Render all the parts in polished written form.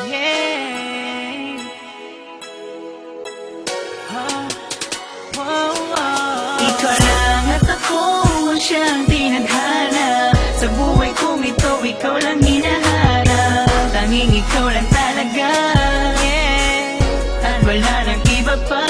Yeah. Ikaw lang at ako ang siyang tinadhana. Sa buhay kong ito, ikaw lang hinahanap. Tanging ikaw lang talaga, yeah. At wala nang iba pa.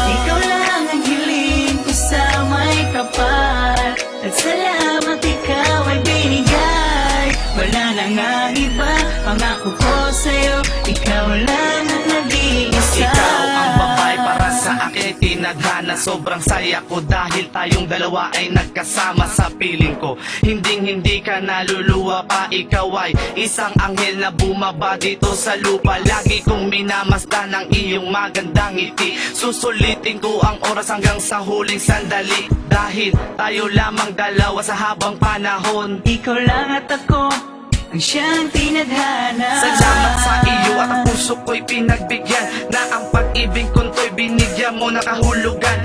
Ikaw lang ang hiling ko sa may kapal. At salamat ikaw ay binigay. Wala nang ang iba, pangako ko sa'yo, ikaw lang ang nag-iisa. Ikaw ang babae para sa akin tinadhana. Sobrang saya ko dahil tayong dalawa ay nagkasama sa piling ko. Hindi ka naluluwa pa, ikaw ay isang anghel na bumaba dito sa lupa. Lagi kong minamasdan ang iyong magandang ngiti. Susulitin ko ang oras hanggang sa huling sandali, dahil tayo lamang dalawa sa habang panahon. Ikaw lang at ako ang siyang tinadhana. Salamat sa iyo at ang puso ko'y pinagbigyan, na ang pag-ibig ko'y binigyan mo na kahulugan.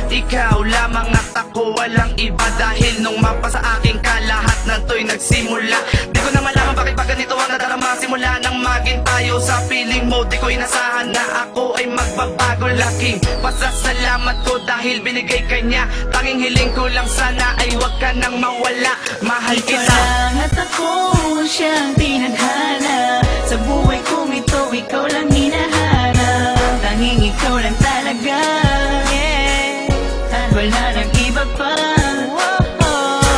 Ikaw lamang at ako, walang iba. Dahil nung mapa sa aking ka, lahat ng to'y nagsimula. Di ko na malaman bakit ba ganito ang nadarama. Simula nang maging tayo sa piling mo, di ko inasahan na ako ay magbabago. Laking pasasalamat ko dahil binigay ka niya. Tanging hiling ko lang sana ay wag ka nang mawala. Mahal Ikaw kita. lang at ako ang siyang tinadhana. Sa buhay kong ito, ikaw lang hinahanap. Tanging ikaw lang talaga, yeah. At wala nang iba pa.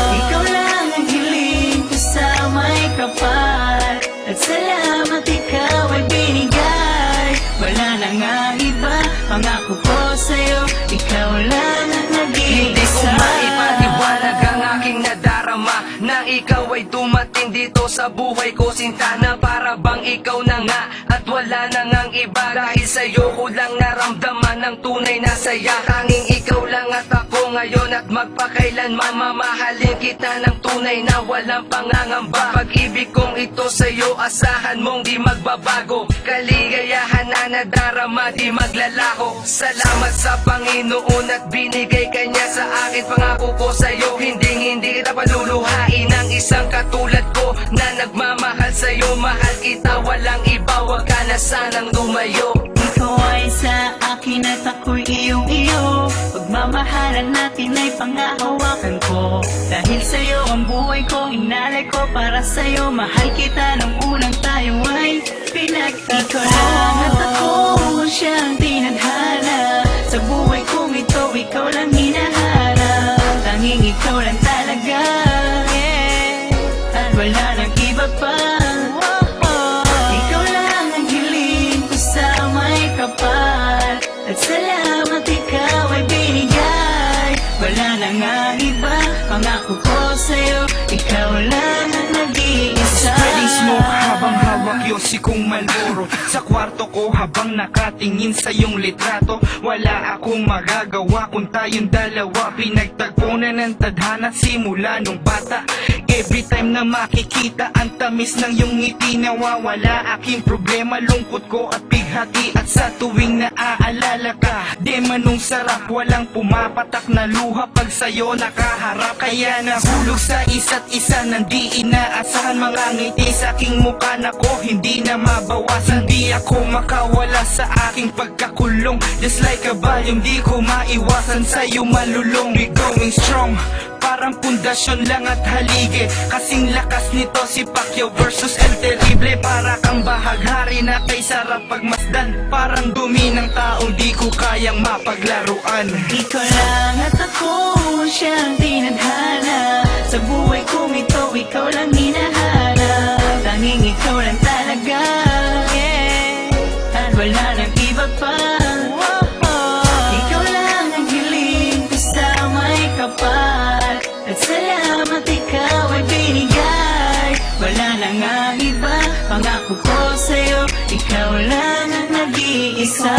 Ikaw lang ang hiling ko sa may kapal. At salamat ikaw ay binigay. Wala nang ang iba, pangako ko sa'yo, ikaw lang ang nag-iisa. Hindi ko maipaliwanag ang aking nadarama, na ikaw ay dumating dito sa buhay ko, sinta, na para bang ikaw na nga at wala na ngang iba. Dahil sa'yo ko lang naramdaman ng tunay na saya. Tanging ikaw lang at ako ngayon at magpakailanman. Mamahalin kita ng tunay na walang pangangamba. Pag-ibig kong ito sa'yo, asahan mong di magbabago. Kaligayahan na nadarama, di maglalaho. Salamat sa Panginoon at binigay ka niya sa akin. Pangako ko sa'yo, hindi kita paluluhain. Ang isang katulad ko na nagmamahal sa'yo. Mahal kita, walang iba, wag ka na sanang lumayo. Ikaw ay sa akin at ako'y iyong-iyo. Pagmamahalan natin ay pangahawakan ko. Dahil sa'yo ang buhay ko, inalay ko para sa'yo. Mahal kita nung unang tayo ay pinagtagpo. Ikaw lang at ako ang siyang tinadhana. Sa buhay kong ito, ikaw lang hinahanap. Tanging ikaw lang talaga, yeah. At wala nang iba pa. Ikaw lang ang hiling ko sa may kapal. At salamat ikaw ay binigay. Wala nang ang iba, pangako ko sa'yo, ikaw lang ang nag-iisa. Spreading smoke habang hawak yosi kong Malboro sa kwarto ko habang nakatingin sa iyong litrato. Wala akong magagawa kung tayong dalawa pinagtagpo na ng tadhana simula nung bata. Every time na makikita ang tamis ng iyong ngiti, nawawala aking problema, lungkot ko at bighati. At sa tuwing naaalala ka, di manong sarap, walang pumapatak na luha pag sa'yo nakaharap. Kaya nahulog sa isa't isa nang di inaasahan, mga ngiti sa aking mukha na ko hindi na mabawasan. Di ako makawala sa aking pagkakulong, just like a volume, di ko maiwasan sa'yo malulong. We going strong, parang pundasyon lang at haligi. Kasing lakas nito si Pacquiao versus El Terrible. Para kang bahaghari na kay sarap pagmasdan. Parang dumi ng taong di ko kayang mapaglaruan. Ikaw lang at ako ang siyang tinadhana. Sa buhay kong ito, ikaw lang hinahanap. Tanging ikaw lang talaga, yeah. At wala nang iba pa. Ikaw lang ang hiling ko sa may kapal. At salamat ikaw ay binigay. Wala nang ang iba, pangako ko sa'yo, ikaw lang ang nag-iisa.